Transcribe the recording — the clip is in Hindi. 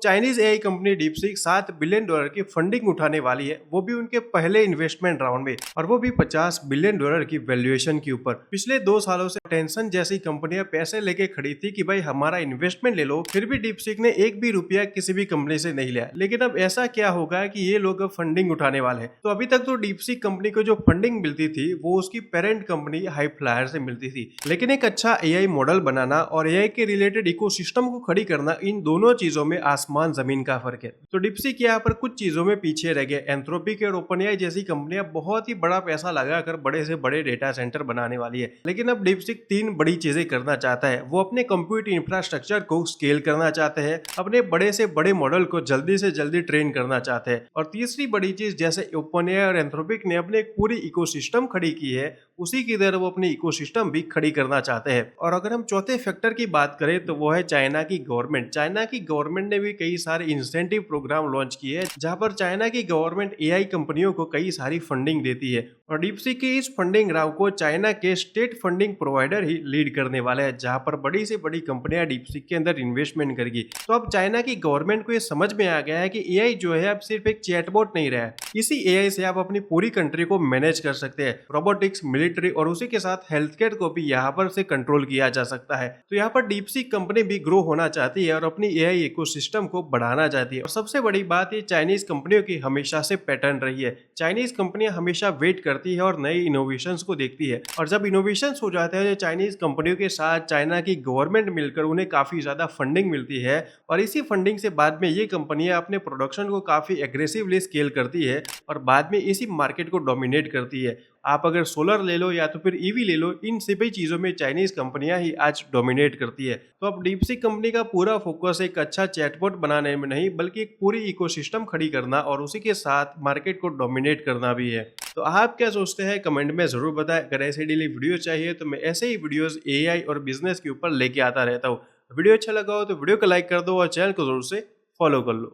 Chinese AI company DeepSeek $7 billion की फंडिंग उठाने वाली है, वो भी उनके पहले इन्वेस्टमेंट राउंड में, और वो भी $50 बिलियन की वैल्यूएशन के ऊपर। पिछले 2 सालों से टेंशन जैसी कंपनियां पैसे लेके खड़ी थी कि भाई हमारा इन्वेस्टमेंट ले लो, फिर भी डीपसीक ने एक भी रुपया किसी भी कंपनी से नहीं लिया। लेकिन अब ऐसा क्या होगा कि ये लोग अब फंडिंग उठाने वाले हैं। तो अभी तक तो डीपसीक कंपनी को जो फंडिंग मिलती थी वो उसकी पेरेंट कंपनी हाइफ्लायर से मिलती थी, लेकिन एक अच्छा एआई मॉडल बनाना और एआई के रिलेटेड इकोसिस्टम को खड़ी करना, इन दोनों चीजों में आसमान जमीन का फर्क है। तो डीपसीक यहाँ पर कुछ चीजों में पीछे रह गए। एंथ्रोपिक और ओपनएआई जैसी कंपनियां बहुत ही बड़ा पैसा लगाकर बड़े से बड़े डेटा सेंटर बनाने वाली है, लेकिन अब डीपसीक 3 बड़ी चीजें करना चाहता है। वो अपने कंप्यूट इंफ्रास्ट्रक्चर को स्केल करना चाहते हैं, अपने बड़े से बड़े मॉडल को जल्दी से जल्दी ट्रेन करना चाहते हैं, और तीसरी बड़ी चीज, जैसे ओपनएआई और एंथ्रोपिक ने अपने एक पूरी इकोसिस्टम खड़ी की है, उसी की तरह वो अपनी इकोसिस्टम भी खड़ी करना चाहते हैं। और अगर हम चौथे फैक्टर की बात करें तो वो है चाइना की गवर्नमेंट। चाइना की गवर्नमेंट ने भी कई सारे इंसेंटिव प्रोग्राम लॉन्च किए हैं, जहां पर चाइना की गवर्नमेंट एआई कंपनियों को कई सारी फंडिंग देती है, और डीपसीक की इस फंडिंग राउंड को चाइना के स्टेट फंडिंग प्रोवाइडर ही लीड करने वाले हैं, जहां पर बड़ी से बड़ी कंपनियां डीपसीक के अंदर इन्वेस्टमेंट करेगी। तो अब चाइना की गवर्नमेंट को ये समझ में आ गया है कि एआई जो है अब सिर्फ एक चैटबॉट नहीं रहा है, इसी एआई से आप अपनी पूरी कंट्री को मैनेज कर सकते हैं। रोबोटिक्स, मिलिट्री और उसी के साथ हेल्थ केयर को भी यहाँ पर से कंट्रोल किया जा सकता है। तो यहाँ पर डीपसीक कंपनी भी ग्रो होना चाहती है और अपनी एआई इकोसिस्टम को बढ़ाना चाहती है। और सबसे बड़ी बात ये चाइनीज कंपनियों की हमेशा से पैटर्न रही है। चाइनीज कंपनियां हमेशा वेट करती है और नए इनोवेशंस को देखती है, और जब इनोवेशंस हो जाते हैं तो चाइनीज कंपनियों के साथ चाइना की गवर्नमेंट मिलकर उन्हें काफी ज्यादा फंडिंग मिलती है, और इसी फंडिंग से बाद में ये कंपनियां अपने प्रोडक्शन को काफी एग्रेसिवली स्केल करती है और बाद में इसी मार्केट को डोमिनेट करती है। आप अगर सोलर ले लो या तो फिर ईवी ले लो, इन सभी चीजों में चाइनीज कंपनियां ही आज डोमिनेट करती है। तो अब डीपसीक कंपनी का पूरा फोकस एक अच्छा चैटबॉट बनाने में नहीं, बल्कि एक पूरी इकोसिस्टम खड़ी करना और उसी के साथ मार्केट को डोमिनेट करना भी है। तो आप क्या सोचते हैं कमेंट में जरूर बताएं। अगर ऐसे डेली वीडियो चाहिए तो मैं ऐसे ही वीडियोस एआई और बिजनेस के ऊपर लेके आता रहता हूँ। वीडियो अच्छा लगा हो तो वीडियो को लाइक कर दो और चैनल को जरूर से फॉलो कर लो।